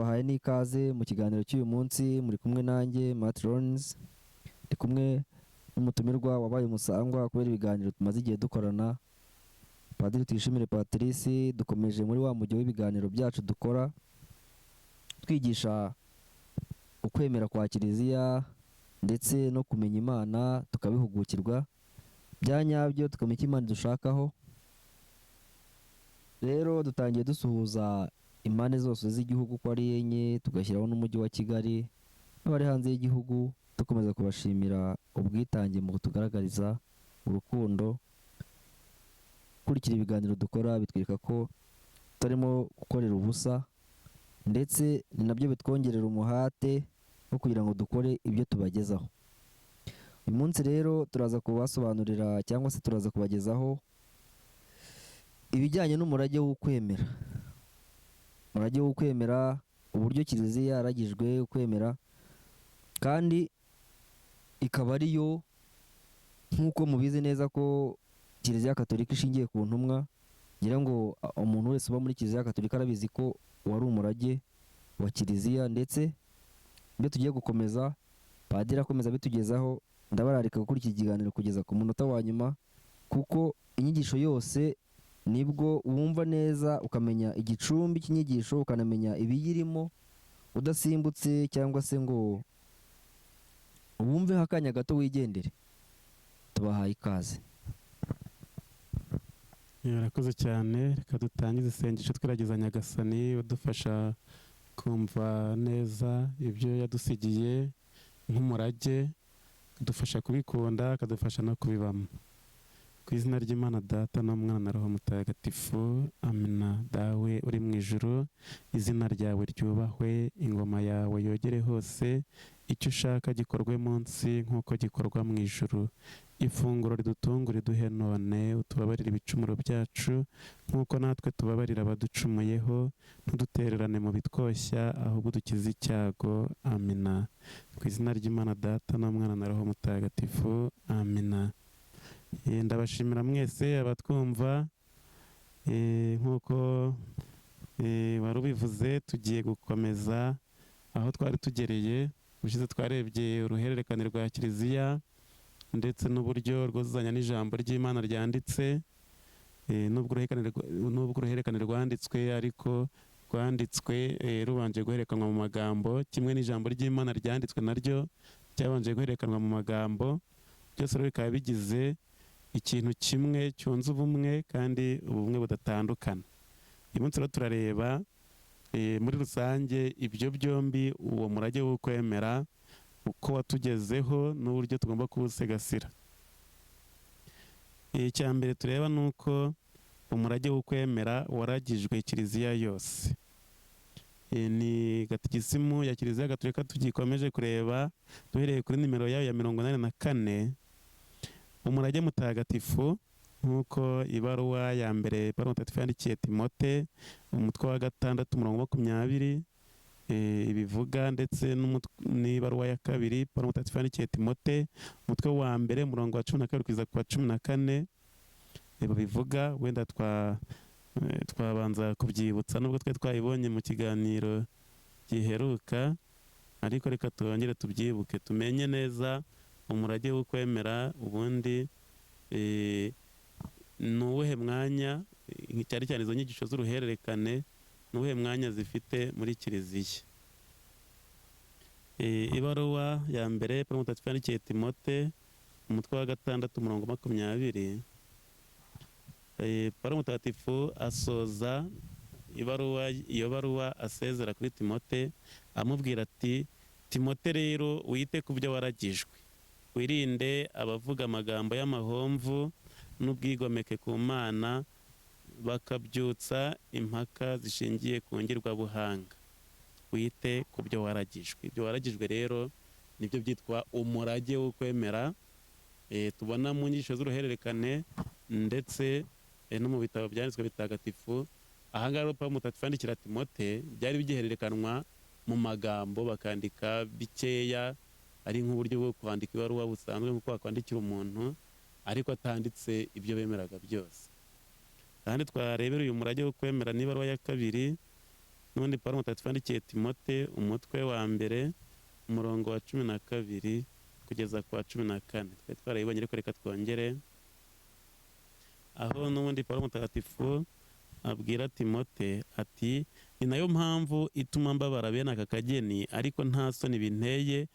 tubahaye n'ikaze mu kiganiro cy'uyu munsi. Muri kumwe nanjye Matt Rollins, ndi kumwe n'umutumirwa wabaye umusangwa kubera ibiganiro tumaze igihe dukorana, Padiri Tuyishimire Patrice. Dukomeje muri wa mujyi w'ibiganiro byacu dukora twigisha ukwemera kwa Kiliziya ndetse no kumenya Imana, tukabihugukirwa bya nyabyo, tukamenya icyo Imana dushakaho. Rero dutangiye dusuhuza impande zose z'igihugu ko ari enye, tugashyiraho n'umujyi wa Kigali n'abari hanze y'igihugu, dukomeza kubashimira ubwitange mu kutugaragariza urukundo. Kurikira ibiganiro dukora bitwereka ko tutarimo gukorera ubusa, ndetse ni nabyo bitwongerera umuhate wo kugira ngo dukore ibyo tubagezaho. Uyu munsi rero turaza kubasobanurira cyangwa se turaza kubagezaho ibijyanye n'umurage w'ukwemera. Umurage w'ukwemera, uburyo Kiliziya yaragijwe ukwemera, kandi ikaba ariyo, nk'uko mubizi neza ko Kiliziya Gatolika ishingiye ku ntumwa. Ngira ngo umuntu wese uba muri Kiliziya Gatolika arabizi ko wari umurage wa Kiliziya, ndetse ibyo tugiye gukomeza Padiri akomeza bitugezaho. Ndabararika gukora iki kiganiro kugeza ku munota wa nyuma, kuko inyigisho yose nibwo wumva neza, ukamenya igicumbi cy'inyigisho, ukanamenya ibiyirimo udasimbutse cyangwa se ngo wumveho akanya gato wigendere. Tubahaye ikaze. Yarakoze cyane. Reka dutangize isengesho twiragiza Nyagasani udufasha kumva neza ibyo yadusigiye nk'umurage, akadufasha kubikunda, akadufasha no kubibamo. Ku izina ry'Imana Data n'Umwana na Roho Mutagatifu, amina. Dawe uri mu ijuru, izina ryawe ryubahwe, ingoma yawe yogere hose, icyo ushaka gikorwe munsi nk'uko gikorwa mu ijuru. Ifunguro ridutungura riduhe none, utubabarire ibicumuro byacu nk'uko natwe tubabarira abaducumuyeho, ntudutererane mu bitwoshya, ahubwo dukize icyago. Amina. Ku izina ry'Imana Data n'Umwana na Roho Mutagatifu, amina. Ndabashimira mwese abatwumva. Nk'uko wari ubivuze, tugiye gukomeza aho twari tugereye. Ubushize twarebye uruhererekane rwa Kiliziya ndetse n'uburyo rwuzuzanya n'ijambo ry'Imana ryanditse. Nubwo uruhererekane rwanditswe, ariko rwanditswe rubanje guherekanwa mu magambo, kimwe n'ijambo ry'Imana ryanditswe naryo ryabanje guherekanwa mu magambo. Byose rero bikaba bigize ikintu kimwe cyunze ubumwe, kandi ubumwe budatandukana. Uyu munsi rero turareba muri rusange ibyo byombi, uwo murage w'ukwemera, uko watugezeho n'uburyo tugomba kuwusigasira. Icya mbere tureba ni uko umurage w'ukwemera waragijwe Kiliziya yose. Ni gatigisimu ya Kiliziya Gatolika tugikomeje kureba, duhereye kuri nimero yayo ya 84. Umurage mutagatifu, nk'uko ibaruwa ya mbere Pawulo Mutagatifu yandikiye Timote, umutwe wa 6:20 ibivuga, ndetse n'ibaruwa ya kabiri Pawulo Mutagatifu yandikiye Timote, umutwe wa mbere umurongo wa 12 kugeza ku wa 14 bivuga. Wenda twabanza kubyibutsa nubwo twe twayibonye mu kiganiro giheruka, ariko reka twongere tubyibuke, tumenye neza umurage w'ukwemera ubundi ni uwuhe mwanya, cyane cyane izo nyigisho z'uruhererekane, ni uwuhe mwanya zifite muri Kiliziya. Ibaruwa ya mbere Pawulo Mutagatifu yandikiye Timote, umutwe wa 6:20, Pawulo Mutagatifu asoza iyo baruwa asezera kuri Timote, amubwira ati: Timote rero wite ku byo waragijwe, wirinde abavuga amagambo y'amahomvu n'ubwigomeke ku Mana, bakabyutsa impaka zishingiye ku ngirwabuhanga. Wite ku byo waragijwe. Ibyo waragijwe rero nibyo byitwa umurage w'ukwemera, tubona mu nyigisho z'uruhererekane ndetse no mu bitabo byanditswe bitagatifu. Ahangaha rero Pawulo Mutagatifu yandikira Timote, byari bigihererekanwa mu magambo, bakandika bikeya, ari nk'uburyo bwo kwandika ibaruwa busanzwe nk'uko wakwandikira umuntu, ariko atanditse ibyo bemeraga byose. Kandi twarebera uyu murage wo kwemera n'ibaruwa ya kabiri n'ubundi Pawulo mutagatifu yandikiye Timote umutwe wa mbere umurongo wa 12 kugeza ku wa 14. Twari twarayibonye ariko reka twongere aho n'ubundi Pawulo mutagatifu abwira Timote ati ni nayo mpamvu ituma mbabara bene aka kageni ariko nta soni binteye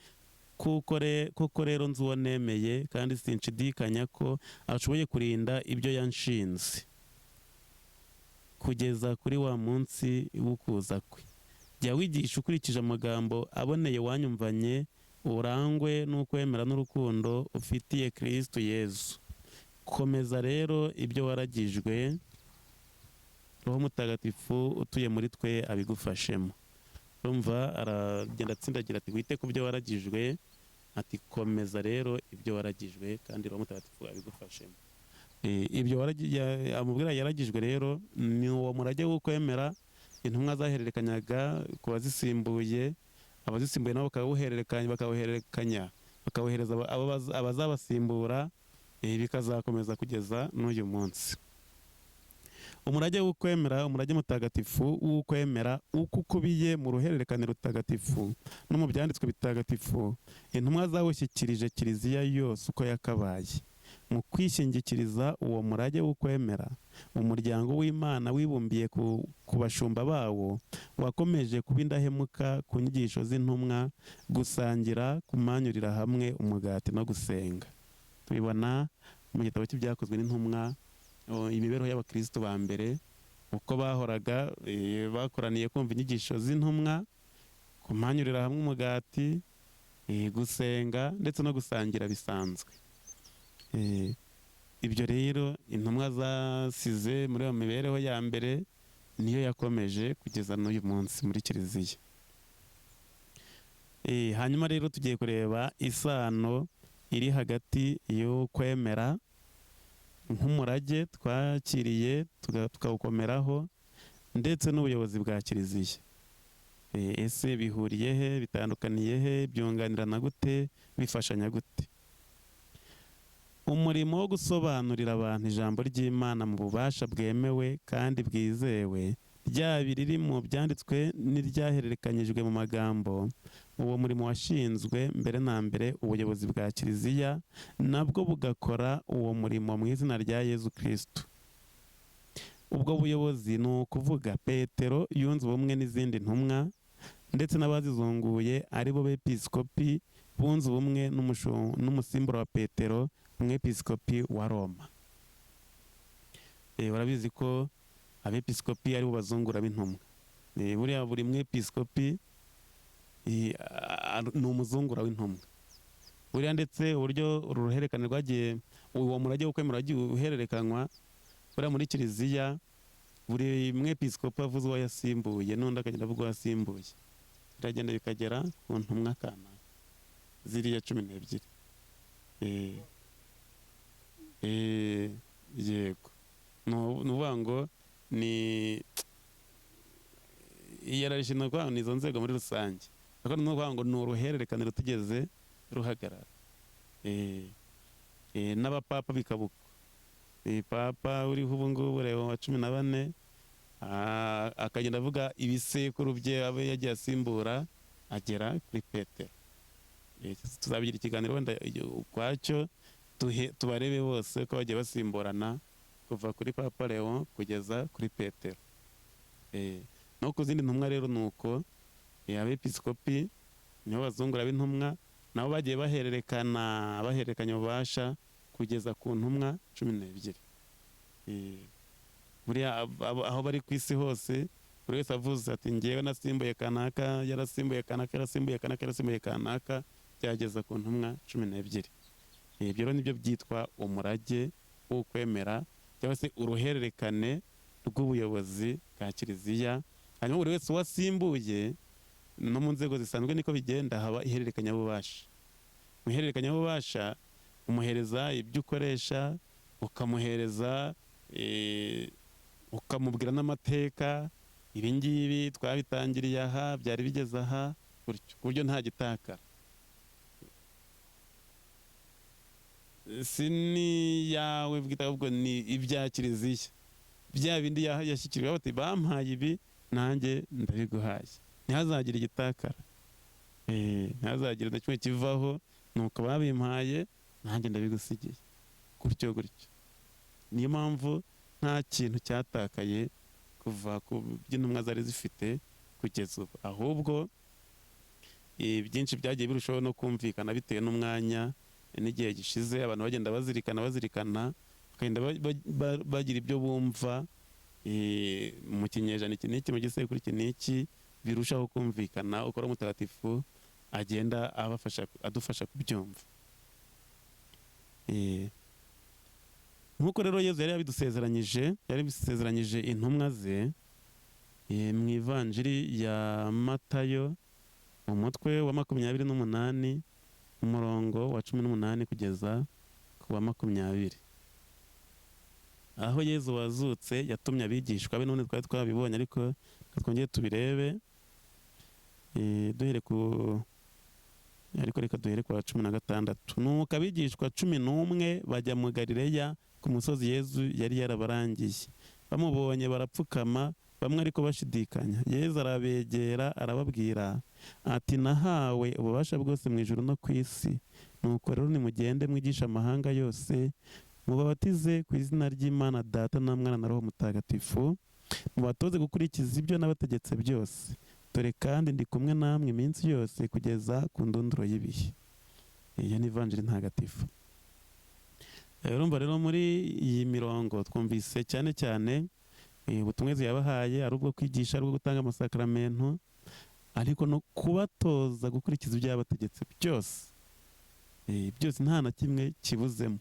kuko rero nzi uwo nemeye kandi sinshidikanya ko ashoboye kurinda ibyo yanshinze kugeza kuri wa munsi w'ukuza kwe. Jya wigisha ukurikije amagambo aboneye wanyumvanye, urangwe n'ukwemera n'urukundo ufitiye Kristo Yesu. Komeza rero ibyo waragijwe, Roho Mutagatifu utuye muri twe abigufashemo. Urumva aragenda atsindagira ati wite ku byo waragijwe, ati komeza rero ibyo waragijwe kandi Roho Mutagatifu abigufashemo. Ibyo amubwira yaragijwe rero ni uwo murage wo kwemera intumwa zahererekanyaga ku bazisimbuye, abazisimbuye nabo bakawuhererekanya bakawohereza abazabasimbura, bikazakomeza kugeza n'uyu munsi. Umurage w'ukwemera, umurage mutagatifu w'ukwemera uko ukubiye mu ruhererekane rutagatifu no mu byanditswe bitagatifu, intumwa zawushyikirije kiliziya yose uko yakabaye. Mu kwishingikiriza uwo murage w'ukwemera, umuryango w'Imana wibumbiye ku bashumba bawo wakomeje kuba indahemuka ku nyigisho z'intumwa, gusangira, kumanyurira hamwe umugati no gusenga. Tubibona mu gitabo cy'ibyakozwe n'intumwa, imibereho y'abakristo ba mbere uko bahoraga bakoraniye kumva inyigisho z'intumwa, kumanyurira hamwe umugati, gusenga ndetse no gusangira bisanzwe. Ibyo rero intumwa zasize muri iyo mibereho ya mbere niyo yakomeje kugeza n'uyu munsi muri kiliziya. Hanyuma rero tugiye kureba isano iri hagati yo kwemera nk'umurage twakiriye tukawukomeraho ndetse n'ubuyobozi bwa kiliziya. Ese bihuriye he, bitandukaniye he, byunganirana gute, bifashanya gute? Umurimo wo gusobanurira abantu ijambo ry'Imana mu bubasha bwemewe kandi bwizewe, ryaba riri mu byanditswe n'iryahererekanyijwe mu magambo, uwo murimo washinzwe mbere na mbere ubuyobozi bwa kiliziya, nabwo bugakora uwo murimo mu izina rya Yezu Kristo. Ubwo buyobozi ni ukuvuga Petero yunze ubumwe n'izindi ntumwa ndetse n'abazizunguye ari bo bepiskopi bunze ubumwe n'umusimbura wa Petero, umwepiskopi wa Roma. Urabizi ko abepiskopi ari bo bazungura b'intumwa. Buriya buri mwepiskopi ni umuzungura w'intumwa. Buriya ndetse uburyo uruhererekane rwagiye, uwo murage wo kwemera wagiye uhererekanywa, buriya muri kiliziya buri mwepiskopi avuze uwo yasimbuye n'undi akagenda avuga uwo yasimbuye, biragenda bikagera ku ntumwa kana ziriya 12. Yego, ni ukuvuga ngo ni iyararishino kwa ni izo nzego muri rusange, ariko ni ukuvuga ngo ni uruhererekane rutigeze ruhagarara. N'abapapa bikabuka. Papa uriho ubu ngubu Leo wa 14 akagenda avuga ibisekuru bye abe yagiye asimbura agera kuri Petero. Tuzabigira ikiganiro wenda ukwacyo tubarebe bose ko bagiye basimburana kuva kuri Papa Leo kugeza kuri Petero. No ku zindi ntumwa rero nuko abepiskopi nibo bazungura b'intumwa, nabo bagiye bahererekanya ububasha kugeza ku ntumwa 12. Buriya aho bari ku isi hose buri wese avuze ati ngewe nasimbuye kanaka, yarasimbuye kanaka, yarasimbuye kanaka, yarasimbuye kanaka, byageza ku ntumwa 12. Ibyo rero nibyo byitwa umurage wo kwemera cyangwa se uruhererekane rw'ubuyobozi bwa kiliziya. Hanyuma buri wese wasimbuye no mu nzego zisanzwe niko bigenda, haba ihererekanyabubasha. Mu ihererekanyabubasha umuhereza ibyo ukoresha, ukamuhereza ukamubwira n'amateka, ibi ngibi twabitangiriye aha, byari bigeze aha, ku buryo nta gitakara. Si ni yawe bwite ahubwo ni ibya kiliziya, bya bindi yashyikiriwe bati bampaye ibi nanjye ndabiguhaye, ntihazagire igitakara, ntihazagire na kimwe kivaho, nuko babimpaye nanjye ndabigusigiye, gutyo gutyo. Niyo mpamvu nta kintu cyatakaye kuva ku by'intumwa zari zifite kugeza ubu, ahubwo byinshi byagiye birushaho no kumvikana bitewe n'umwanya n'igihe gishize, abantu bagenda bazirikana bakagenda bagira ibyo bumva mu kinyejana iki n'iki, mu gisekuru iki n'iki, birushaho kumvikana uko Roho Mutagatifu agenda adufasha kubyumva. Nk'uko rero Yezu yari yabisezeranyije intumwa ze mu ivanjiri ya Matayo umutwe wa 28 umurongo wa 18 kugeza ku wa 20, aho Yezu wazutse yatumye abigishwa be, none twari twabibonye ariko twongeye tubirebe, reka duhere ku wa 16. Nuko abigishwa 11 bajya mu Galileya ku musozi Yezu yari yarabarangiye. Bamubonye barapfukama, bamwe ariko bashidikanya. Yezu arabegera arababwira ati, nahawe ububasha bwose mu ijuru no ku isi. Nuko rero nimugende mwigisha amahanga yose, mubabatize ku izina ry'Imana Data na Mwana na Roho Mutagatifu, mubatoze gukurikiza ibyo nabategetse byose. Dore kandi ndi kumwe namwe iminsi yose kugeza ku ndunduro y'ibihe. Iyo ni ivanjiri ntagatifu. Urumva rero muri iyi mirongo twumvise cyane cyane ubutumwa Yezu yabahaye ari ubwo kwigisha, ari ubwo gutanga amasakaramentu, ariko no kubatoza gukurikiza ibyo yabategetse byose, byose nta na kimwe kibuzemo.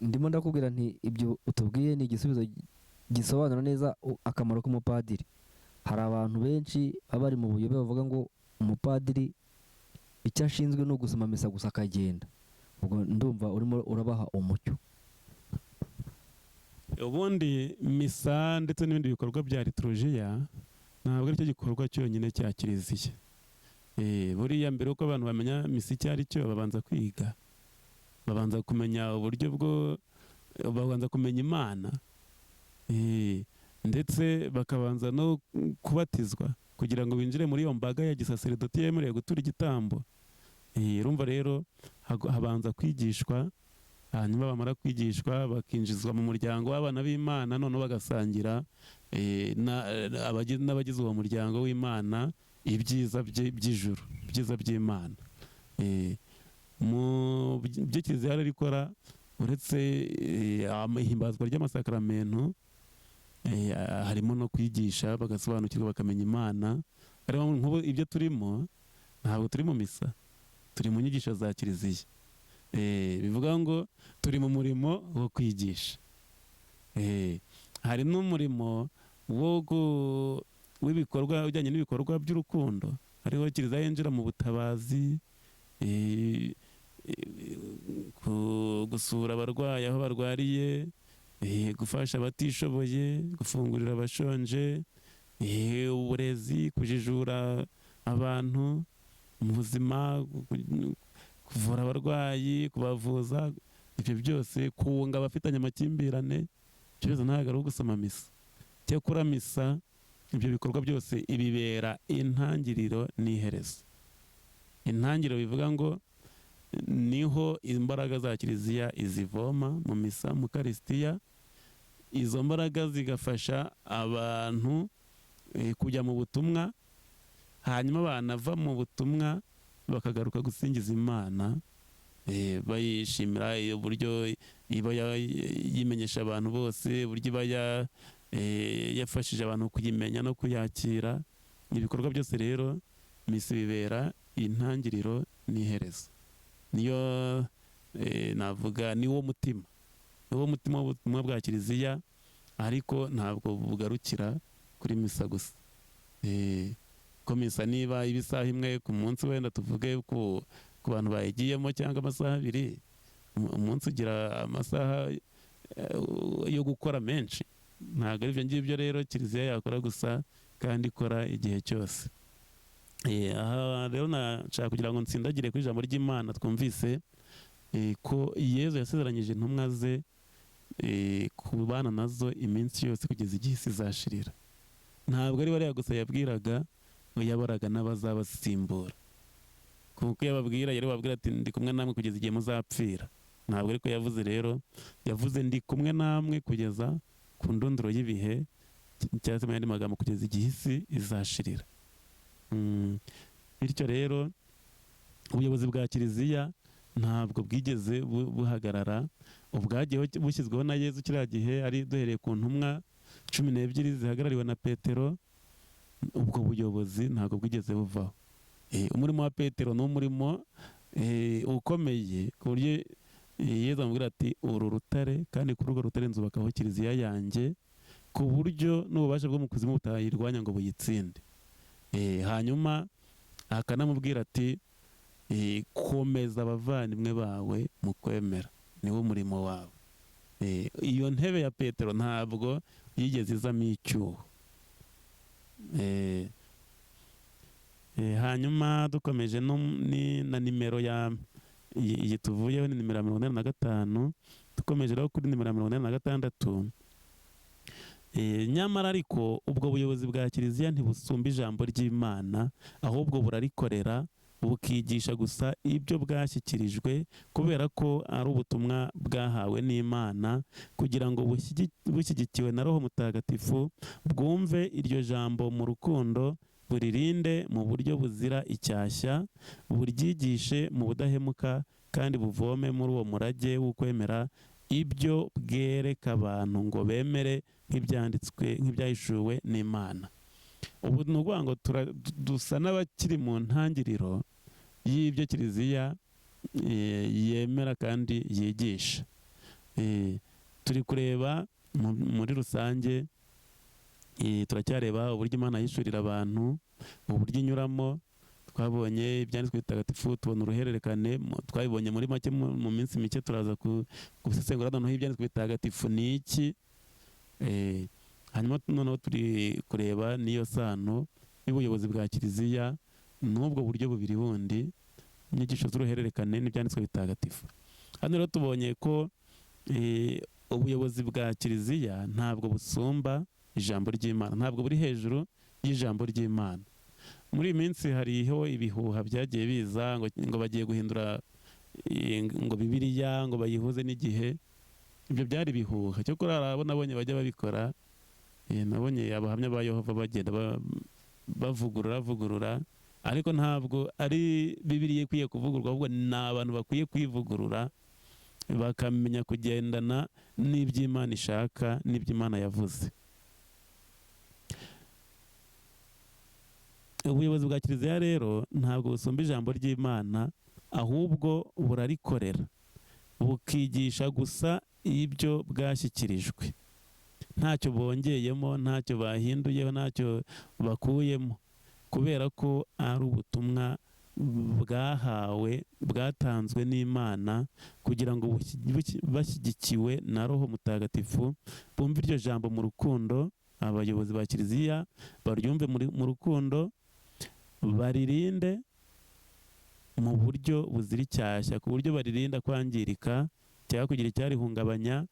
Ndimo ndakubwira nti ibyo utubwiye ni igisubizo gisobanura neza akamaro k'umupadiri. Hari abantu benshi baba bari mu buyobe bavuga ngo umupadiri icyo ashinzwe ni ugusoma misa gusa akagenda. Ubwo ndumva urimo urabaha umucyo. Ubundi misa ndetse n'ibindi bikorwa bya liturujia ntabwo ari cyo gikorwa cyonyine cya Kiliziya. Buriya mbere uko abantu bamenya misa icyo ari cyo, babanza kwiga, babanza kumenya uburyo babanza kumenya Imana, ndetse bakabanza no kubatizwa kugira ngo binjire muri iyo mbaga ya gisaserdoti yemerewe gutura igitambo. Urumva rero habanza kwigishwa, hanyuma bamara kwigishwa bakinjizwa mu muryango w'abana b'Imana, noneho bagasangira n'abagize uwo muryango w'Imana ibyiza by'ijuru, ibyiza by'Imana. Mu byo Kiliziya rero ikora, uretse ihimbazwa ry'amasakaramentu, harimo no kwigisha, bagasobanukirwa bakamenya Imana. Nk'ubu ibyo turimo ntabwo turi mu misa, turi mu nyigisho za Kiliziya. Bivuga ngo turi mu murimo wo kwigisha. Hari n'umurimo w'ibikorwa ujyanye n'ibikorwa by'urukundo, hariho Kiliziya yinjira mu butabazi, gusura abarwayi aho barwariye, gufasha abatishoboye, gufungurira abashonje, uburezi, kujijura abantu mu buzima, kuvura abarwayi, kubavuza, ibyo byose, kunga abafitanye amakimbirane, ibyo byose ntabwo ari ugusoma misa. Cyakora misa, ibyo bikorwa byose ibibera intangiriro n'iherezo. Intangiriro bivuga ngo niho imbaraga za Kiliziya izivoma mu misa, mu Karisitiya. Izo mbaraga zigafasha abantu kujya mu butumwa, hanyuma banava mu butumwa bakagaruka gusingiza Imana, bayishimira uburyo iba yimenyesha abantu bose, uburyo iba yafashije abantu kuyimenya no kuyakira. Ibikorwa byose rero misa bibera intangiriro n'iherezo. Niyo navuga niwo mutima w'ubutumwa bwa Kiliziya, ariko ntabwo bugarukira kuri misa gusa. Ko misa niba ibisaha imwe ku munsi, wenda tuvuge ku bantu bayigiyemo, cyangwa amasaha 2, umunsi ugira amasaha yo gukora menshi. Ntabwo ari ibyo ngibyo rero Kiliziya yakora gusa, kandi ikora igihe cyose. Aha rero nashaka kugira ngo nsindagire kuri ijambo ry'Imana twumvise ko Yezu yasezeranyije intumwa ze kubana nazo iminsi yose kugeza igihe isi izashirira. Ntabwo ari bariya gusa yabwiraga, yaboraga n'abazabasimbura, kuko yababwira yari babwira ati ndi kumwe namwe kugeza igihe muzapfira. Ntabwo ariko yavuze rero, yavuze ndi kumwe namwe kugeza ku ndunduro y'ibihe, cyangwa se mu yandi magambo kugeza igihe isi izashirira. Bityo rero ubuyobozi bwa Kiliziya ntabwo bwigeze buhagarara, ubwagiye bushyizweho na Yezu kiriya gihe, ari duhereye ku ntumwa 12 zihagarariwe na Petero. Ubwo buyobozi ntabwo bwigeze buvaho. Umurimo wa Petero ni umurimo ukomeye, ku buryo Yezu amubwira ati uru rutare, kandi kuri urwo rutare nzubakaho Kiliziya yanjye, ku buryo n'ububasha bwo mu kuzimu butayirwanya ngo buyitsinde. Hanyuma akanamubwira ati komeza abavandimwe bawe mu kwemera, niwo murimo wawe. Iyo ntebe ya Petero ntabwo yigeze izamo icyuho. Hanyuma dukomeje na nimero iyi tuvuyeho ni nimero 85, dukomeje rero kuri nimero 86. Nyamara ariko ubwo buyobozi bwa Kiliziya ntibusumba ijambo ry'Imana, ahubwo burarikorera, bukigisha gusa ibyo bwashyikirijwe, kubera ko ari ubutumwa bwahawe n'Imana, kugira ngo bushyigikiwe na Roho Mutagatifu bwumve iryo jambo mu rukundo, buririnde mu buryo buzira icyashya, buryigishe mu budahemuka, kandi buvome muri uwo murage w'ukwemera ibyo bwereka abantu ngo bemere nk'ibyahishuwe n'Imana. Ubu ni ukuvuga ngo dusa n'abakiri mu ntangiriro y'ibyo Kiliziya yemera kandi yigisha. Turi kureba muri rusange, turacyareba uburyo Imana yishurira abantu, uburyo inyuramo. Twabonye ibyanditswe bitagatifu, tubona uruhererekane, twabibonye muri make mu minsi mike, turaza gusesengura noneho ibyanditswe bitagatifu ni iki. Hanyuma noneho turi kureba n'iyo sano y'ubuyobozi bwa Kiliziya n'ubwo buryo bubiri bundi, inyigisho z'uruhererekane n'ibyanditswe bitagatifu. Hano rero tubonye ko ubuyobozi bwa Kiliziya ntabwo busumba ijambo ry'Imana, ntabwo buri hejuru y'ijambo ry'Imana. Muri iyi minsi hariho ibihuha byagiye biza ngo bagiye guhindura ngo Bibiliya ngo bayihuze n'igihe. Ibyo byari ibihuha. Cyokora abo nabonye bajya babikora, nabonye abahamya ba Yehova bagenda bavugurura, ariko ntabwo ari Bibiliya ikwiye kuvugurwa, ahubwo ni abantu bakwiye kwivugurura, bakamenya kugendana n'iby'Imana ishaka n'iby'Imana yavuze. Ubuyobozi bwa Kiliziya rero ntabwo busumba ijambo ry'Imana, ahubwo burarikorera, bukigisha gusa ibyo bwashyikirijwe, ntacyo bongeyemo, ntacyo bahinduyeho, ntacyo bakuyemo, kubera ko ari ubutumwa bwatanzwe n'Imana, kugira ngo bashyigikiwe na Roho Mutagatifu bumve iryo jambo mu rukundo. Abayobozi ba Kiliziya baryumve mu rukundo, baririnde mu buryo buzira icyashya, ku buryo baririnda kwangirika cyangwa kugira icyarihungabanya,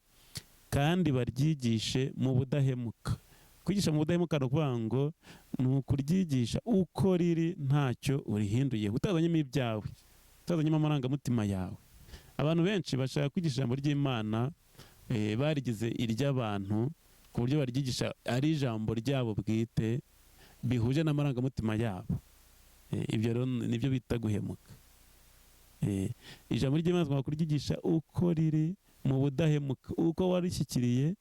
kandi baryigishe mu budahemuka. Kwigisha mu budahemuka ni ukuvuga ngo ni ukuryigisha uko riri, ntacyo urihinduye, utazanyemo ibyawe, utazanyemo amarangamutima yawe. Abantu benshi bashaka kwigisha ijambo ry'Imana barigize iry'abantu, ku buryo baryigisha ari ijambo ryabo bwite, bihuje n'amarangamutima yabo. Ibyo rero nibyo bita guhemuka. Ijambo ry'Imana tugomba kuryigisha uko riri mu budahemuka, uko warishyikiriye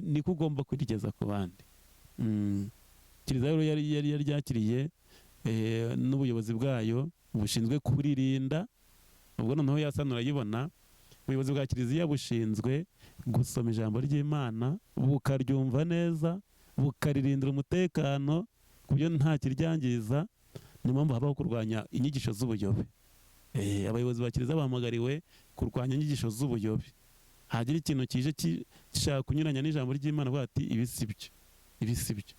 niko ugomba kurigeza ku bandi. Kiliziya rero yari yaryakiriye n'ubuyobozi bwayo bushinzwe kuririnda. Ubwo noneho yasanura yibona, ubuyobozi bwa Kiliziya bushinzwe gusoma ijambo ry'Imana, bukaryumva neza, bukaririndira umutekano, ku buryo nta kiryangiza. Niyo mpamvu habaho kurwanya inyigisho z'ubuyobe. Abayobozi ba Kiliziya bahamagariwe kurwanya inyigisho z'ubuyobe. Hagira ikintu kije gishaka kunyuranya n'ijambo ry'Imana, bavuga ati ibi si byo.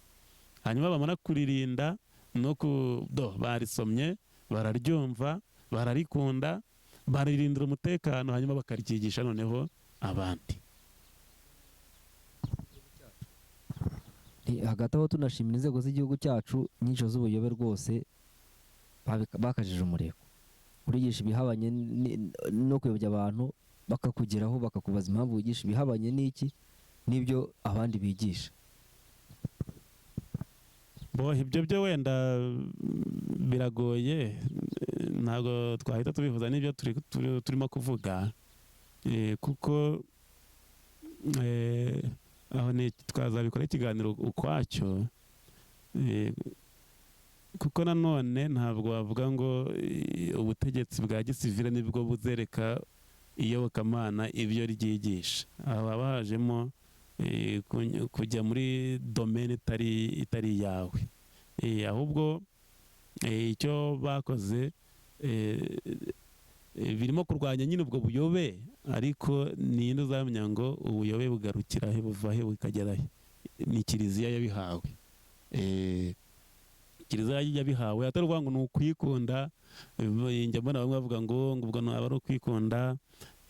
Hanyuma bamara kuririnda, barisomye, bararyumva, bararikunda, baririndira umutekano hanyuma bakaryigisha noneho abandi. Hagati aho tunashimira inzego z'igihugu cyacu nyinshi z'ubuyobe rwose bakajije umurego, urigisha ibihabanye no kuyobya abantu bakakugeraho bakakubaza impamvu wigisha ibihabanye n'ibyo abandi bigisha. Ibyo byo wenda biragoye, ntabwo twahita tubihuza n'ibyo turimo kuvuga, kuko aho twazabikora ikiganiro ukwacyo, kuko nanone ntabwo wavuga ngo ubutegetsi bwa gisivile nibwo buzereka iyobokamana ibyo ryigisha. Haba hajemo kujya muri domene itari iyawe, ahubwo icyo bakoze birimo kurwanya nyine ubwo buyobe, ariko ninde uzamenya ngo ubuyobe bugarukira he, buva he bukagera he? Ni kiliziya yabihawe. Kiliziya yabihawe, atari ukuvuga ngo ni ukwikunda. Njya mbona bamwe bavuga ngo ubwo aba ari ukwikunda,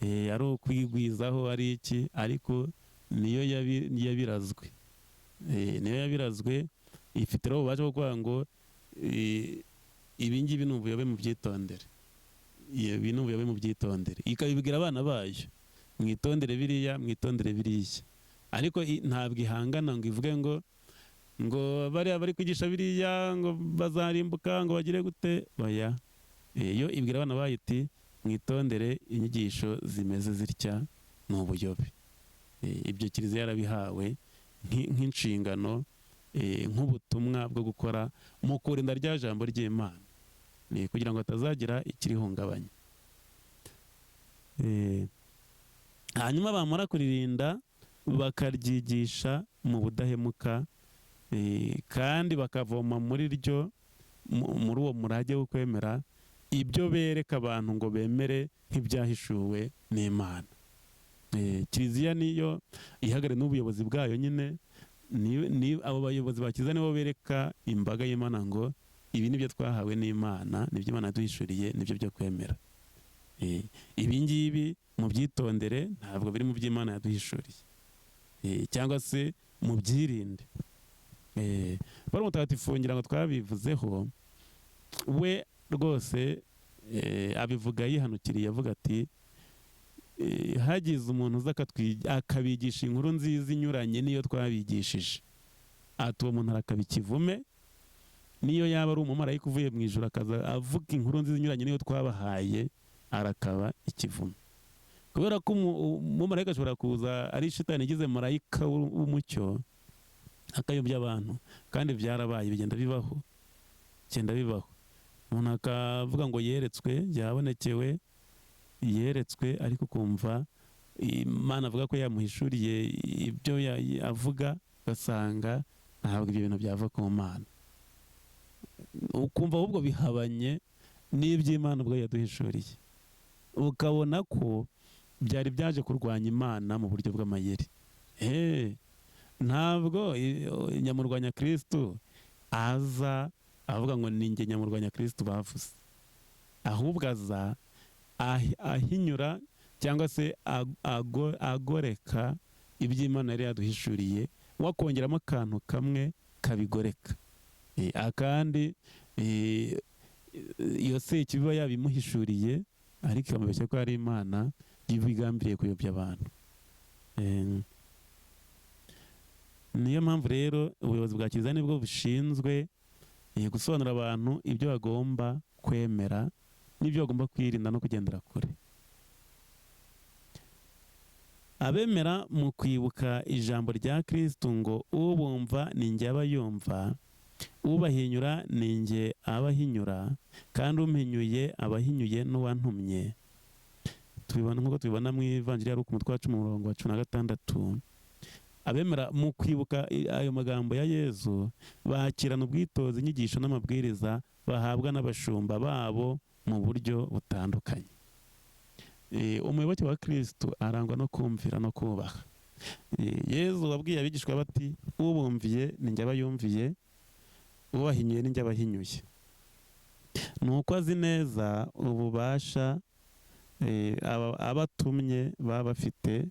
ari ukwigwizaho, ari iki, ariko niyo yabirazwe. Niyo yabirazwe, ifite rero ububasha bwo kuvuga ngo ibi ngibi ni ubuyobe mu byitondere, ibi ni ubuyobe mu byitondere, ikabibwira abana bayo, mwitondere biriya, mwitondere biriya. Ariko ntabwo ihangana ngo ivuge ngo bariya bari kwigisha biriya ngo bazarimbuka, ngo bagire gute. Oya, yo ibwira abana bayo iti mwitondere inyigisho zimeze zitya, ni ubuyobe. Ibyo kiliziya yarabihawe nk'inshingano, nk'ubutumwa bwo gukora mu kurinda rya jambo ry'Imana, kugira ngo hatazagira ikirihungabanya. Hanyuma bamara kuririnda bakaryigisha mu budahemuka, kandi bakavoma muri ryo, muri uwo murage wo kwemera ibyo bereka abantu ngo bemere nk'ibyahishuwe n'Imana. Kiliziya niyo ihagarariye n'ubuyobozi bwayo nyine, abo bayobozi bakiza nibo bereka imbaga y'Imana ngo ibi nibyo twahawe n'Imana, nibyo Imana yaduhishuriye, nibyo byo kwemera. Ibi ngibi mu byitondere, ntabwo biri mu by'Imana yaduhishuriye, cyangwa se mu byirinde. Paul Mutagatifu ngira ngo twabivuzeho, we rwose abivuga yihanukiriye, avuga ati hagize umuntu uza akabigisha inkuru nziza inyuranye n'iyo twabigishije, ati uwo muntu arakaba ikivume, niyo yaba ari umumarayika uvuye mu ijuru akaza avuga inkuru nziza inyuranye n'iyo twabahaye, arakaba ikivume. Kubera ko umumarayika ashobora kuza ari shitani igize marayika w'umucyo akayobya abantu, kandi byarabaye, bigenda bibaho. Umuntu akavuga ngo yeretswe, yabonekewe, yeretswe, ariko kumva Imana avuga ko yamuhishuriye ibyo avuga, ugasanga ntabwo ibyo bintu byava ku Mana, ukumva ahubwo bihabanye n'iby'Imana ubwo yaduhishuriye, ukabona ko byari byaje kurwanya Imana mu buryo bw'amayeri. Ntabwo nyamurwanya Kristo aza avuga ngo ni njye nyamurwanya Kristo bavuze, ahubwo aza ahinyura cyangwa se agoreka iby'Imana yari yaduhishuriye, wakongeramo akantu kamwe kabigoreka, akandi iyo se ikiba yabimuhishuriye, ariko ikamubeshya ko ari Imana yibigambiriye kuyobya abantu. Niyo mpamvu rero ubuyobozi bwa Kiliziya nibwo bushinzwe gusobanurira abantu ibyo bagomba kwemera n'ibyo bagomba kwirinda no kugendera kure. Abemera mu kwibuka ijambo rya Kristo ngo ubumva ni njye aba yumva, ubahinyura ni njye aba ahinyura, kandi umpinyuye aba ahinyuye n'uwantumye. Nk'uko tubibona mu Ivanjiri ya Luka umutwe wa 10 umurongo wa 16. Abemera mu kwibuka ayo magambo ya Yezu bakirana ubwitozi, inyigisho n'amabwiriza bahabwa n'abashumba babo mu buryo butandukanye. Umuyoboke wa Kristo arangwa no kumvira no kubaha. Yezu wabwiye abigishwa bati ubumviye ni njye aba yumviye, ubahinyuye ni njye aba ahinyuye. Nuko azi neza ububasha abatumye baba bafite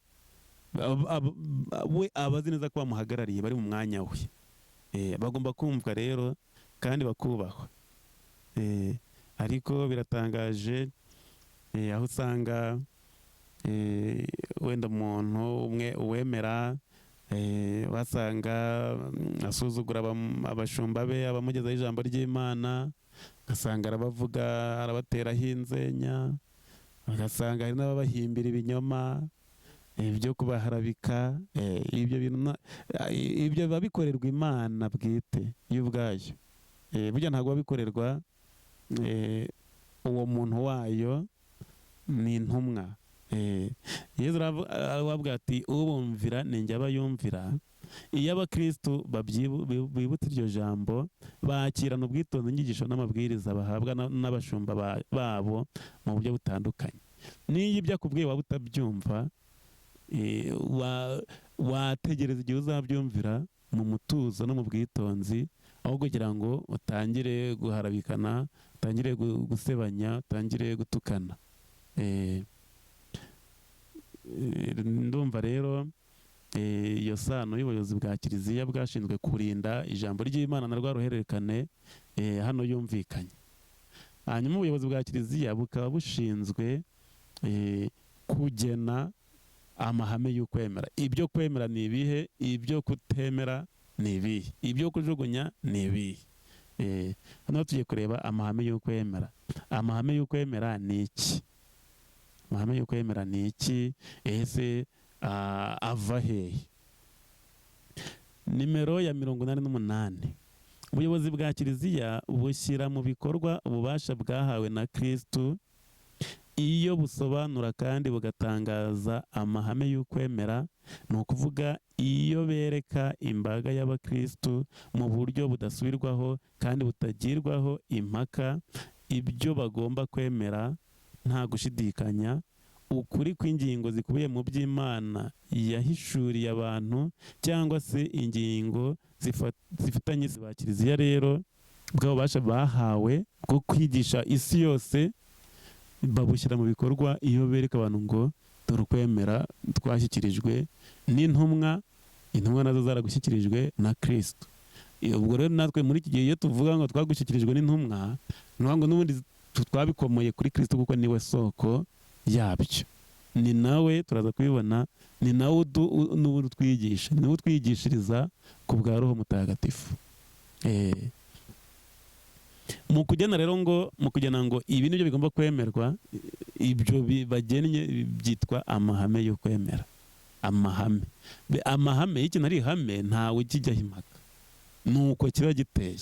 we abazi neza ko bamuhagarariye bari mu mwanya we. Bagomba kumvwa rero kandi bakubahwa. Ariko biratangaje aho usanga wenda umuntu umwe uwemera wasanga asuzugura abashumba be, abamugezaho ijambo ry'Imana, ugasanga arabavuga, arabateraho inzenya, ugasanga hari n'ababahimbira ibinyoma byo kubaharabika. Ibyo bintu ibyo biba bikorerwa Imana bwite yo ubwayo. Burya ntabwo bikorerwa uwo muntu wayo, ni intumwa. Yesu aravuga ati ubumvira ni njye aba yumvira. Iyo abakristo bibutse iryo jambo, bakirana ubwitonzi inyigisho n'amabwiriza bahabwa n'abashumba babo mu buryo butandukanye. Niyo ibyo akubwiye waba utabyumva, wategereza igihe uzabyumvira mu mutuzo no mu bwitonzi, aho kugira ngo utangire guharabikana, utangire gusebanya, utangire gutukana. Ndumva rero iyo sano y'ubuyobozi bwa kiliziya bwashinzwe kurinda ijambo ry'Imana na rwa ruhererekane hano yumvikanye. Hanyuma ubuyobozi bwa kiliziya bukaba bushinzwe kugena amahame y'ukwemera. Ibyo kwemera ni ibihe, ibyo kutemera ni ibihe, ibyo kujugunya ni ibihe. Hano tugiye kureba amahame y'ukwemera. Amahame y'ukwemera ni iki? Amahame y'ukwemera ni iki? Ese ava hehe? Nimero ya 88. Ubuyobozi bwa kiliziya bushyira mu bikorwa ububasha bwahawe na Kristo iyo busobanura kandi bugatangaza amahame y'ukwemera, ni ukuvuga iyo bereka imbaga y'abakristo mu buryo budasubirwaho kandi butagirwaho impaka ibyo bagomba kwemera nta gushidikanya, ukuri kw'ingingo zikubiye mu by'Imana yahishuriye abantu, cyangwa se ingingo zifitanye ba kiliziya rero bwabo bubasha bahawe bwo kwigisha isi yose, babushyira mu bikorwa iyo bereka abantu ngo dore ukwemera twashyikirijwe n'intumwa, intumwa nazo zaragushyikirijwe na Kristo. Ubwo rero natwe muri iki gihe iyo tuvuga ngo twagushyikirijwe n'intumwa, ni ngo n'ubundi twabikomoye kuri Kristo kuko niwe soko yabyo. Ni nawe turaza kubibona, ni nawe n'ubundi utwigisha, ni nawe utwigishiriza ku bwa Roho Mutagatifu. Mu kugena rero ngo ibi nibyo bigomba kwemerwa, ibyo bagennye byitwa amahame yo kwemera. Amahame y'ikintu ari ihame ntawe ukijyaho impaka, nuko kiba giteye,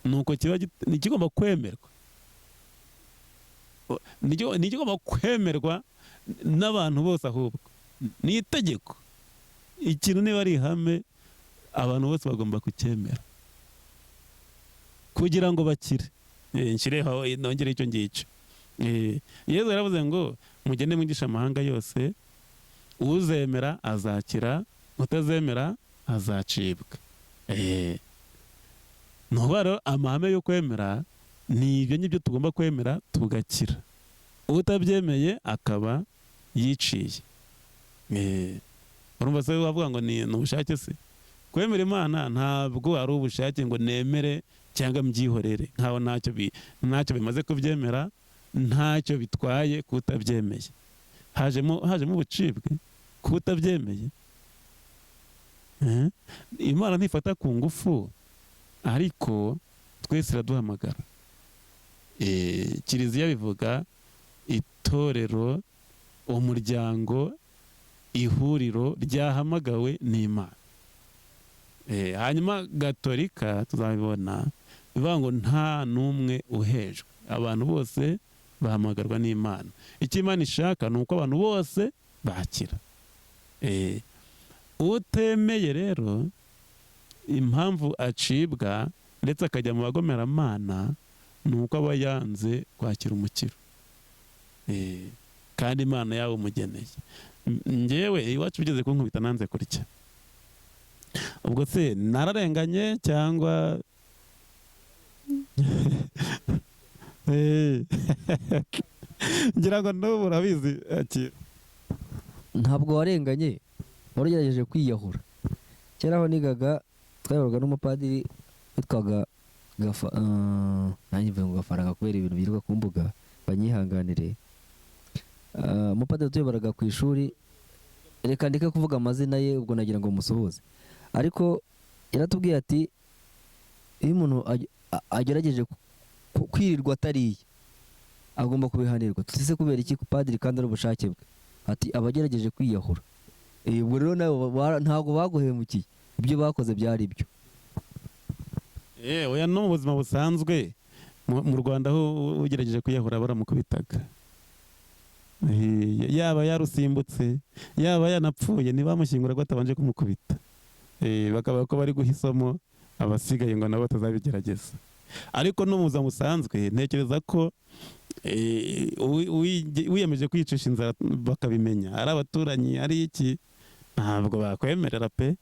nuko kiba kigomba kwemerwa, ni kigomba kwemerwa n'abantu bose. Ahubwo ni itegeko. Ikintu niba ari ihame, abantu bose bagomba kucyemera kugira ngo bakire. Nshyireho nongere icyo ngicyo. Yesu yaravuze ngo mugende mwigisha amahanga yose, uzemera azakira, utazemera azacibwa. Rero amahame yo kwemera ni ibyo ngibyo tugomba kwemera tugakira, utabyemeye akaba yiciye. Urumva se wavuga ngo ni ubushake se? Kwemera Imana ntabwo ari ubushake ngo nemere cyangwa mbyihorere nkaho ntacyo bimaze kubyemera, ntacyo bitwaye kutabyemeye. Hajemo ubucibwe kutabyemeye. Imana ntifata ku ngufu, ariko twese iraduhamagara. Kiliziya bivuga itorero, umuryango, ihuriro ryahamagawe n'Imana. Hanyuma Gatolika tuzabibona bivuga ngo nta n'umwe uhejwe, abantu bose bahamagarwa n'Imana. Icyo Imana ishaka ni uko abantu bose bakira. Utemeye rero, impamvu acibwa ndetse akajya mu bagomeramana, ni uko aba yanze kwakira umukiro, kandi Imana yawe umugeneye. Njyewe iwacu bigeze kunkubita nanze kurya, ubwo se nararenganye cyangwa ngira ngo n'ubu urabizi ntabwo warenganye, waragerageje kwiyahura. Kera aho nigaga twayoborwaga n'umupadiri witwaga nanjye mvuga ngo Gafaranga kubera ibintu birirwa ku mbuga, banyihanganire. Umupadiri tuyoboraga ku ishuri, reka ndeke kuvuga amazina ye ubwo nagira ngo musuhuze, ariko yaratubwiye ati iyo umuntu agerageje kwirirwa atariye agomba kubihanirwa. Tutise kubera iki padiri kandi ari ubushake bwe, ati abagerageje kwiyahura. Ubwo rero nawe ntabwo baguhemukiye, ibyo bakoze byari byo. oya no mu buzima busanzwe mu Rwanda aho ugerageje kwiyahura baramukubitaga, yaba yarusimbutse yaba yanapfuye ntibamushyingura batabanje kumukubita. Bakaba ko bari guhisamo abasigaye ngo nabo batazabigerageza. Ariko no mu buzima busanzwe ntekereza ko wiyemeje kwicisha inzara bakabimenya, ari abaturanyi ari iki, ntabwo bakwemerera pe.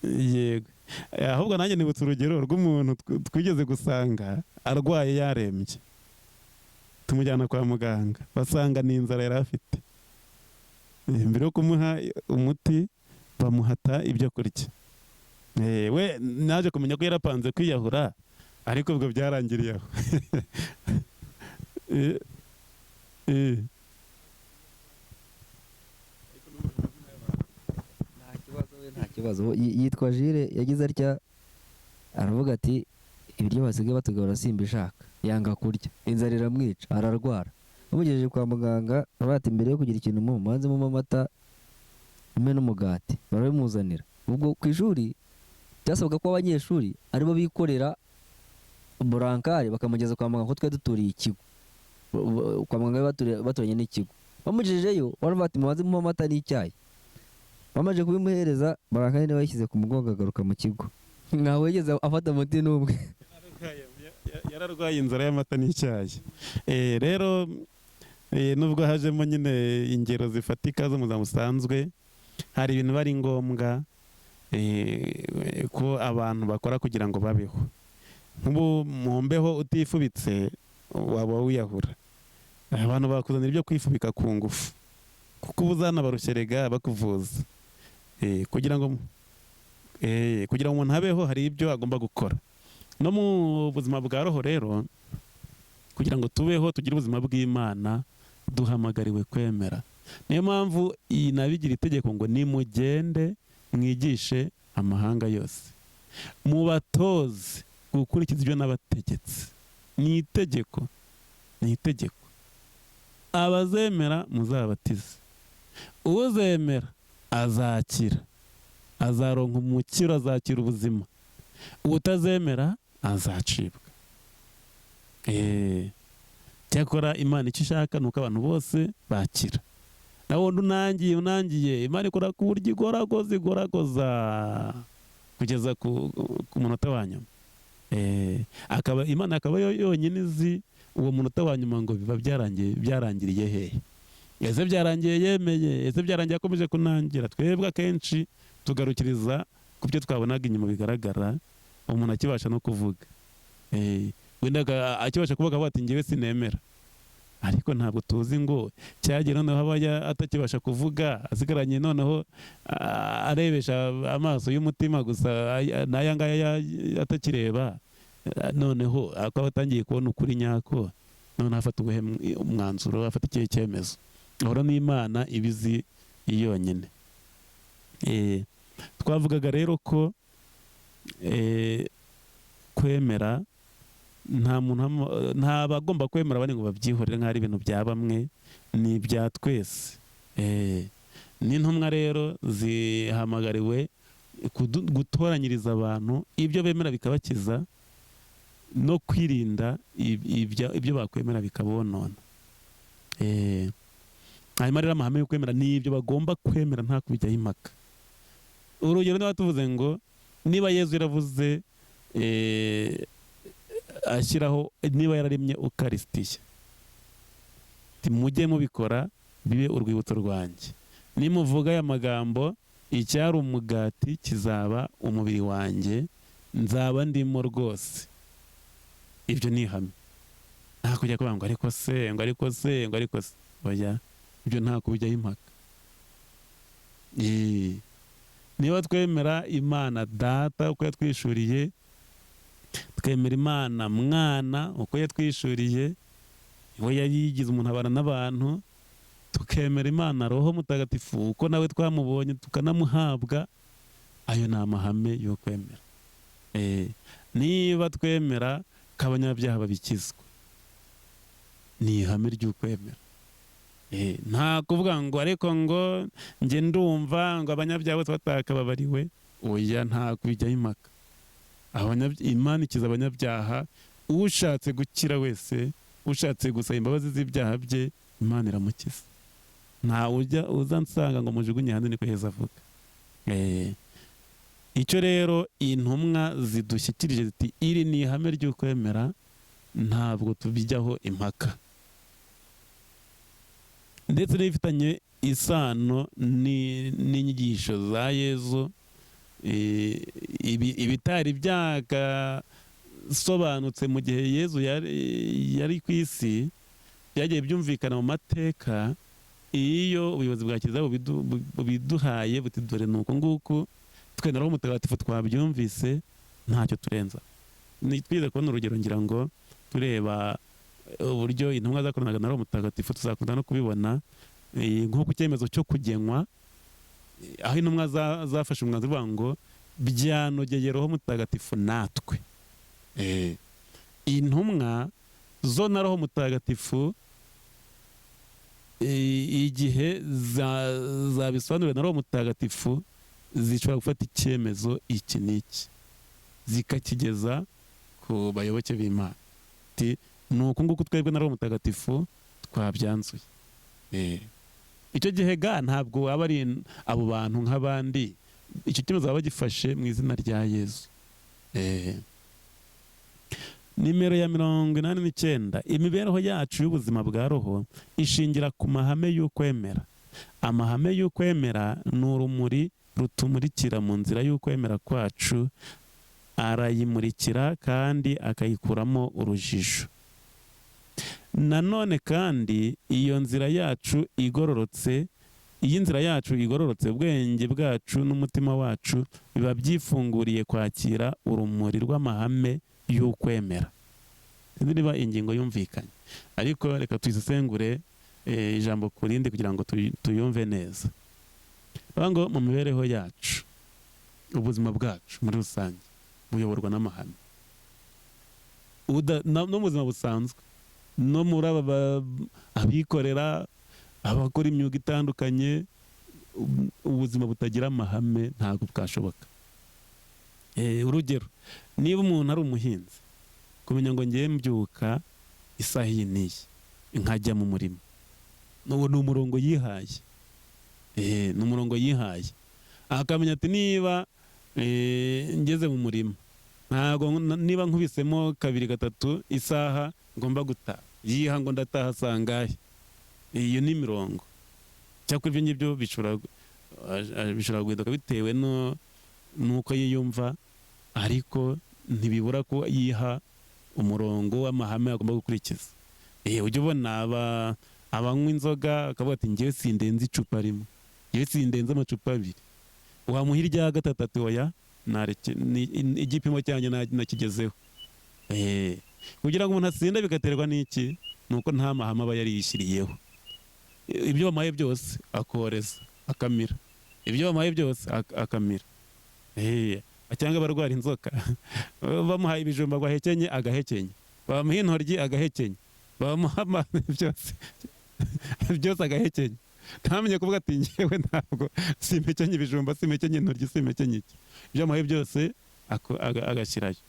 Yego, ahubwo nanjye nibutse urugero rw'umuntu twigeze gusanga arwaye yarembye, tumujyana kwa muganga basanga ni inzara yari afite. Mbere yo kumuha umuti bamuhata ibyo kurya. We naje kumenya ko yarapanze kwiyahura, ariko ubwo byarangiriye aho. Nta kibazo, yitwa Jire, yagize atya aravuga ati ibiryo basigaye batugaburira simbishaka, yanga kurya, inzara iramwica ararwara. Bamugejeje kwa muganga aravuga ati mbere yo kugira ikintu mubanze mumpe amata mume n'umugati, barabimuzanira. Ubwo ku ishuri byasabwaga ko abanyeshuri aribo bikorera burankari bakamugeza kwa muganga, ko twari duturiye ikigo, kwa muganga baturanye n'ikigo. Bamugejejeyo baravuga ati mubanze mumpe amata n'icyayi. Bamaze kubimuhereza, burankari niwe yashyize ku mugongo agaruka mu kigo, ntawe yigeze afata umuti n'umwe. Yararwaye inzara y'amata n'icyayi. Rero nubwo hajemo nyine ingero zifatika zo mu buzima busanzwe, hari ibintu bari ngombwa ko abantu bakora kugira ngo babeho. Nk'ubu mu mbeho utifubitse waba wiyahura. Abantu bakuzanira ibyo kwifubika ku ngufu, kuko uba uzanabarusherega bakuvuza. Kugira ngo umuntu abeho hari ibyo agomba gukora. No mu buzima bwa roho rero, kugira ngo tubeho tugire ubuzima bw'Imana, duhamagariwe kwemera. Niyo mpamvu nabigira itegeko ngo nimugende mwigishe amahanga yose, mubatoze gukurikiza ibyo nabategetse. Ni itegeko, ni itegeko. Abazemera muzabatize, uzemera azakira, azaronka umukiro, azakira ubuzima. Utazemera azacibwa. Cyakora Imana icyo ishaka ni uko abantu bose bakira. Na wundi unangiye Imana ikora ku buryo igoragoza kugeza ku munota wa nyuma. Imana akaba yonyine izi uwo munota wa nyuma ngo biba byarangiriye hehe. Ese byarangiye yemeye, ese byarangiye akomeje kunangira. Twebwe akenshi tugarukiriza ku byo twabonaga inyuma bigaragara, umuntu akibasha no kuvuga. Wenda akibasha kuvuga ati ngewe sinemera, ariko ntabwo tuzi ngo cyagera noneho aba atakibasha kuvuga, asigaranye noneho arebesha amaso y'umutima gusa, n'aya ngaya atakireba. Noneho akaba atangiye kubona ukuri nyako, noneho afata umwanzuro, afata ikihe cyemezo. Ahora n'Imana ibizi yonyine. Twavugaga rero ko kwemera nta bagomba kwemera abandi ngo babyihorere nk'ari ibintu bya bamwe, ni ibya twese. N'intumwa rero zihamagariwe gutoranyiriza abantu ibyo bemera bikabakiza, no kwirinda ibyo bakwemera bikabonona. Hanyuma rero amahame yo kwemera ni ibyo bagomba kwemera nta kubijyaho impaka. Urugero niba tuvuze ngo niba Yezu yaravuze ashyiraho, niba yararemye ukarisitiya, mujye mubikora bibe urwibutso rwanjye. Nimuvuga aya magambo, icyari umugati kizaba umubiri wanjye, nzaba ndimo rwose. Ibyo ni ihame. nta kujya kuvuga ngo ariko se ngo ariko se ngo ariko se, oya, ibyo nta kubijyaho impaka. Niba twemera Imana Data uko yatwishuriye, twemera Imana Mwana uko yatwishuriye, we yari yigize umuntu abana n'abantu, tukemera Imana Roho Mutagatifu uko nawe twamubonye tukanamuhabwa, ayo ni amahame yo kwemera. Niba twemera ko abanyabyaha babikizwa, ni ihame ry'ukwemera. Nta kuvuga ngo ariko ngo njye ndumva ngo abanyabyaha bose batakababariwe, oya, nta kubijyaho impaka. Imana ikiza abanyabyaha, ushatse gukira wese, ushatse gusaba imbabazi z'ibyaha bye, Imana iramukiza. Nta ujya uza nsanga ngo mujugunye hanze, niko Yesu avuga. Icyo rero intumwa zidushyikirije ziti iri ni ihame ry'ukwemera, ntabwo tubijyaho impaka. Ndetse n'ibifitanye isano n'inyigisho za Yesu, ibitari byagasobanutse mu gihe Yesu yari ku isi, byagiye byumvikana mu mateka. Iyo ubuyobozi bwa Kiliziya bubiduhaye buti dore ni uku nguku, twenda Roho Mutagatifu twabyumvise, ntacyo turenza. Twize kubona urugero, ngira ngo tureba uburyo intumwa zakoranaga na Roho Mutagatifu, tuzakunda no kubibona nk'uko icyemezo cyo kugenwa, aho intumwa zafashe umwanzuro uvuga ngo byanogeye Roho Mutagatifu natwe. Intumwa zo na Roho Mutagatifu, igihe zabisobanuriwe na Roho Mutagatifu, zishobora gufata icyemezo iki n'iki, zikakigeza ku bayoboke b'Imana. Ni uku nguku twebwe na Roho Mutagatifu twabyanzuye. Icyo gihe ntabwo waba ari abo bantu nk'abandi, icyo cyemezo baba bagifashe mu izina rya Yesu. Nimero ya 89, imibereho yacu y'ubuzima bwa roho ishingira ku mahame y'ukwemera. Amahame y'ukwemera ni urumuri rutumurikira mu nzira y'ukwemera kwacu, arayimurikira kandi akayikuramo urujijo. Nanone kandi iyo nzira yacu igororotse, ubwenge bwacu n'umutima wacu biba byifunguriye kwakira urumuri rw'amahame y'ukwemera. Niba ingingo yumvikanye, ariko reka tuyisesengure ijambo ku rindi kugira ngo tuyumve neza. Ngo mu mibereho yacu, ubuzima bwacu muri rusange buyoborwa n'amahame. No mu buzima busanzwe, no muri abikorera, abakora imyuga itandukanye, ubuzima butagira amahame ntabwo bwashoboka. Urugero, niba umuntu ari umuhinzi, kumenya ngo ngiye mbyuka isaha iyi n'iyi nkajya mu murima, ni umurongo yihaye. Ni umurongo yihaye, akamenya ati niba ngeze mu murima, ntabwo niba nkubisemo 2-3 isaha ngomba gutaha, yiha ngo ndataha sangahe. Iyo ni mirongo. Cyakora ibyo ngibyo bishobora guhinduka bitewe nuko yiyumva, ariko ntibibura ko yiha umurongo w'amahame agomba gukurikiza. Ujya ubona abanywa inzoga akavuga ati ngewe sindenze icupa rimwe, ngewe sindenze amacupa 2. Wamuha irya 3 ati oya, igipimo cyanjye nakigezeho. Kugira ngo umuntu atsinde bigaterwa n'iki? Nuko nta mahame aba yari yishyiriyeho. Ibyo bamuhaye byose akoreza akamira, ibyo bamuhaye byose akamira. Cyangwa barwara inzoka, bamuhaye ibijumba ngo ahekenye agahekenye, bamuha intoryi agahekenye, bamuha byose agahekenye. Ntamenye kuvuga ati ngewe ntabwo simpekenye ibijumba, simpekenye intoryi, simpekenye iki. Ibyo bamuhaye byose agashyirayo.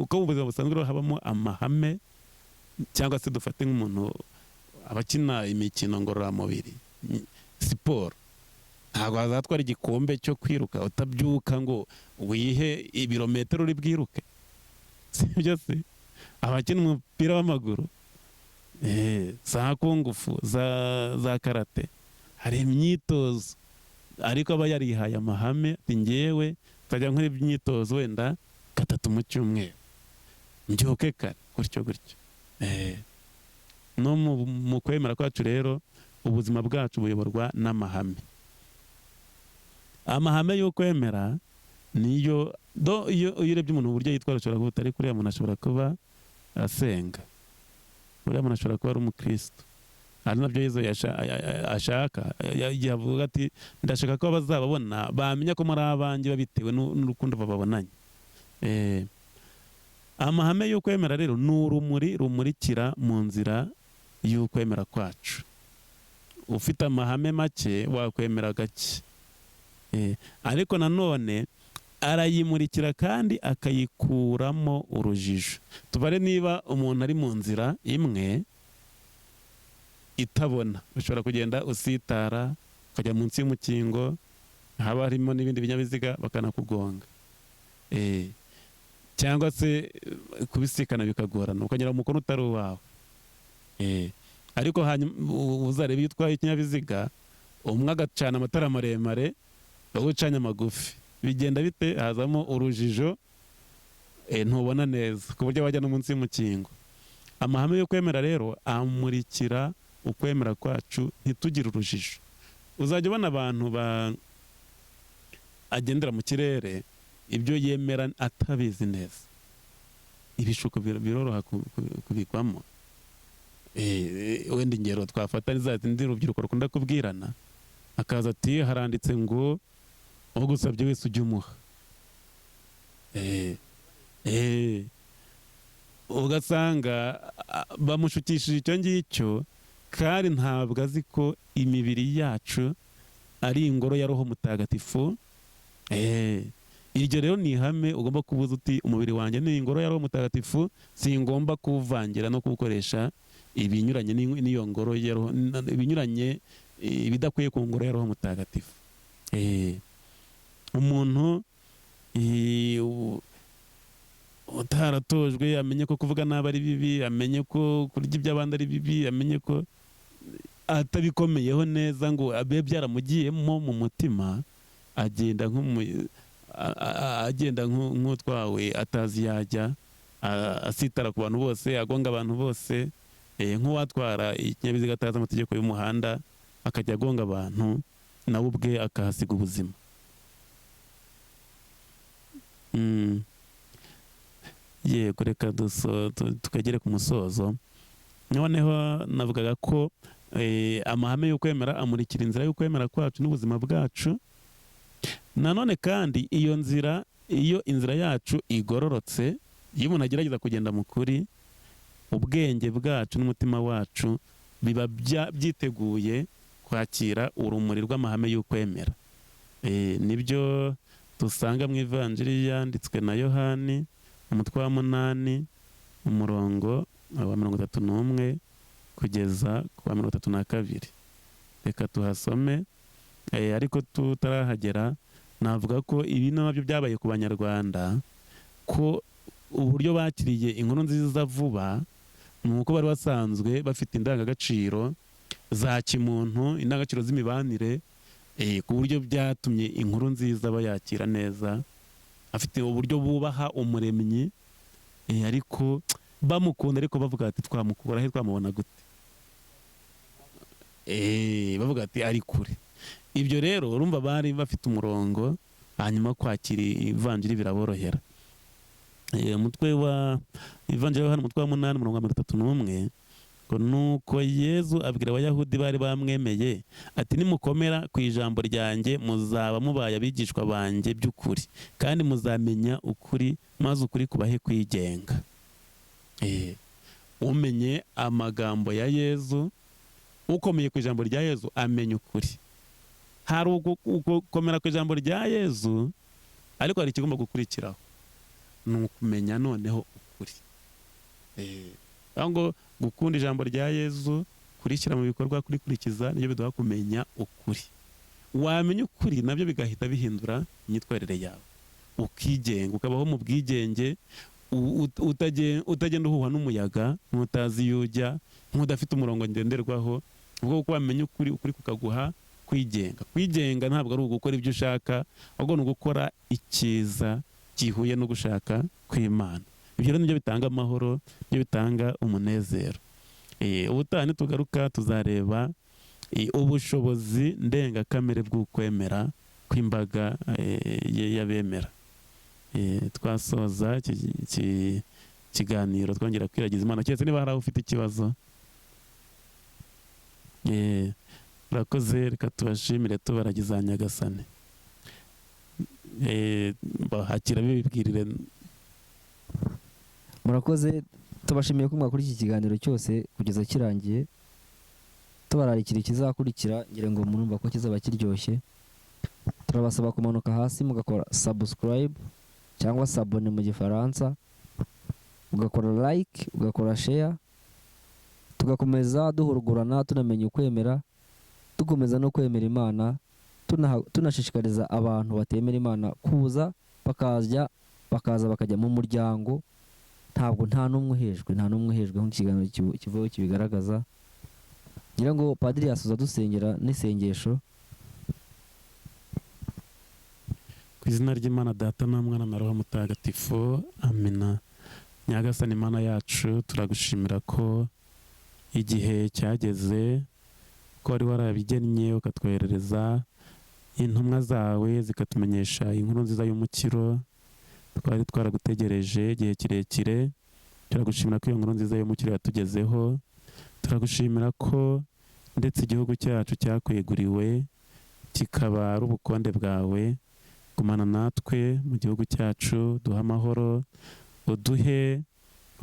Uko mu buzima busanzwe habamo amahame, cyangwa se dufate nk'umuntu abakina imikino ngororamubiri, siporo, ntabwo hazatwara igikombe cyo kwiruka utabyuka ngo wihe ibirometero uri bwiruke, sibyo se? Abakina umupira w'amaguru, za kungufu, za karate, hari imyitozo, ariko aba yarihaye amahame ati ngewe nzajya nkora imyitozo wenda 3 mu cyumweru. mbyuke kare gutyo gutyo. No mu kwemera kwacu rero ubuzima bwacu buyoborwa n'amahame. Amahame yo kwemera niyo iyo urebye umuntu uburyo yitwara ushobora kuba utari kuriya muntu ashobora kuba asenga, uriya muntu ashobora kuba ari umukristo, ari nabyo Yesu ashaka. Yavuga ati ndashaka ko bazababona bamenya ko muri abanjye babitewe n'urukundo bababonanye. Amahame yo kwemera rero ni urumuri rumurikira mu nzira y'ukwemera kwacu. Ufite amahame make wakwemera gake, ariko nanone arayimurikira kandi akayikuramo urujijo. Tubare niba umuntu ari mu nzira imwe itabona, ushobora kugenda usitara ukajya munsi y'umukingo, haba harimo n'ibindi binyabiziga bakanakugonga, cyangwa se kubisikana bikagorana ukanyura mu mukono utari uwawe. Ariko hanyuma uzarebe iyo utwaye ikinyabiziga, umwe agacana amatara maremare wowe ucanye amagufi, bigenda bite? Hazamo urujijo, ntubona neza ku buryo wajya no munsi y'umukingo. Amahame yo kwemera rero amurikira ukwemera kwacu ntitugire urujijo. Uzajya ubona abantu agendera mu kirere ibyo yemera atabizi neza, ibishuko biroroha kubikwamo. Wenda ingero twafata ndi rubyiruko rukunda kubwirana, akaza ati haranditse ngo ugusabye wese ujye umuha. Ugasanga bamushukishije icyo ngicyo, kandi ntabwo azi ko imibiri yacu ari ingoro ya Roho Mutagatifu. Iryo rero ni ihame ugomba kubuza uti umubiri wanjye ni ingoro ya Roho Mutagatifu, singomba kuwuvangira no kuwukoresha ibinyuranye n'iyo ngoro ya Roho, ibinyuranye ibidakwiye ku ngoro ya Roho Mutagatifu. Umuntu utaratojwe amenye ko kuvuga nabi ari bibi, amenye ko kurya iby'abandi ari bibi, amenye ko atabikomeyeho neza ngo abe byaramugiyemo mu mutima, agenda nk'utwawe atazi yajya, asitara ku bantu bose, agonga abantu bose, nk'uwatwara ikinyabiziga atazi amategeko y'umuhanda akajya agonga abantu, nawe ubwe akahasiga ubuzima. Yego, reka tukagere ku musozo. Noneho navugaga ko amahame y'ukwemera amurikira inzira y'ukwemera kwacu n'ubuzima bwacu. Nanone kandi iyo inzira yacu igororotse, iyo umuntu agerageza kugenda mu kuri, ubwenge bwacu n'umutima wacu biba byiteguye kwakira urumuri rw'amahame y'ukwemera. Nibyo dusanga mu ivanjiri yanditswe na Yohani umutwe wa 8 umurongo wa 31 kugeza ku wa 32. Reka tuhasome, ariko tutarahagera navuga ko ibi nabyo byabaye ku Banyarwanda, ko uburyo bakiriye inkuru nziza vuba nuko bari basanzwe bafite indangagaciro za kimuntu, indangagaciro z'imibanire, ku buryo byatumye inkuru nziza bayakira neza. Afite uburyo bubaha umuremyi, ariko bamukunda, ariko bavuga ati twamukura he, twamubona gute? Bavuga ati ari kure. Ibyo rero urumva bari bafite umurongo, hanyuma kwakira ivanjiri biraborohera. Umutwe wa ivanjiri wa hano umutwe wa 8 umurongo wa 31, nuko Yezu abwira Abayahudi bari bamwemeye ati nimukomera ku ijambo ryanjye muzaba mubaye abigishwa banjye by'ukuri, kandi muzamenya ukuri, maze ukuri kubahe kwigenga. Umenye amagambo ya Yezu, ukomeye ku ijambo rya Yezu amenya ukuri. Hari ugukomera ku ijambo rya Yezu, ariko hari ikigomba gukurikiraho, ni ukumenya noneho ukuri. Ngo gukunda ijambo rya Yezu, kurishyira mu bikorwa, kurikurikiza, nibyo biduha kumenya ukuri. Wamenya ukuri nabyo bigahita bihindura imyitwarire yawe, ukigenga, ukabaho mu bwigenge, utagenda uhuha n'umuyaga, nk'utazi iyo ujya, nk'udafite umurongo ngenderwaho. Ubwo kuko wamenya ukuri kukaguha kwigenga. Kwigenga ntabwo ari ugukora ibyo ushaka, ahubwo ni ugukora icyiza gihuye no gushaka kw'Imana. ibyo rero nibyo bitanga amahoro, nibyo bitanga umunezero. Ubutaha nitugaruka tuzareba ubushobozi ndengakamere bw'ukwemera kw'imbaga y'abemera. Twasoza ikiganiro twongera kwiragiza Imana, keretse niba hari aho ufite ikibazo. Urakoze, reka tubashimire tubaragiza Nyagasani. Hakira bibwirire. Murakoze, tubashimiye ko mwakora iki kiganiro cyose kugeza kirangiye, tubararikira ikizakurikira, ngira ngo murumva ko kizaba kiryoshye. Turabasaba kumanuka hasi mugakora subscribe cyangwa sabone mu gifaransa, ugakora like, ugakora share, tugakomeza duhurugurana tunamenya ukwemera, dukomeza no kwemera Imana, tunashishikariza abantu batemera Imana kuza bakaza bakajya mu muryango. Nta n'umwe uhejwe nk'ikiganiro kivuyeho kibigaragaza. Ngira ngo Padiri yasoza dusengera n'isengesho. Ku izina ry'Imana Data na Mwana na Roho Mutagatifu, amina. Nyagasani Imana yacu, turagushimira ko igihe cyageze, ko wari warabigennye ukatwoherereza intumwa zawe zikatumenyesha inkuru nziza y'umukiro. Twari twaragutegereje igihe kirekire, turagushimira ko iyo nkuru nziza y'umukiro yatugezeho. Turagushimira ko ndetse igihugu cyacu cyakweguriwe, kikaba ari ubukonde bwawe. Gumana natwe mu gihugu cyacu, duha amahoro, uduhe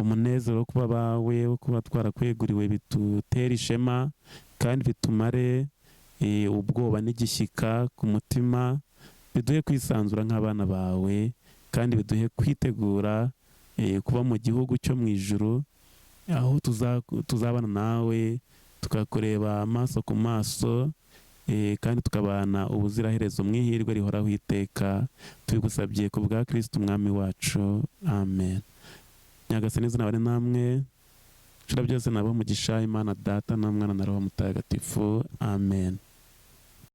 umunezero wo kuba abawe, wo kuba twarakweguriwe, bitutera ishema kandi bitumare ubwoba n'igishyika ku mutima, biduhe kwisanzura nk'abana bawe, kandi biduhe kwitegura kuba mu gihugu cyo mu ijuru, aho tuzabana nawe tukakureba amaso ku maso, kandi tukabana ubuziraherezo mu ihirwe rihoraho iteka. Tubigusabye ku bwa Kristo umwami wacu, amen. Nyagasani izina bari namwe, nshira byose nabo mugisha Imana Data na Mwana na Roho Mutagatifu, amen.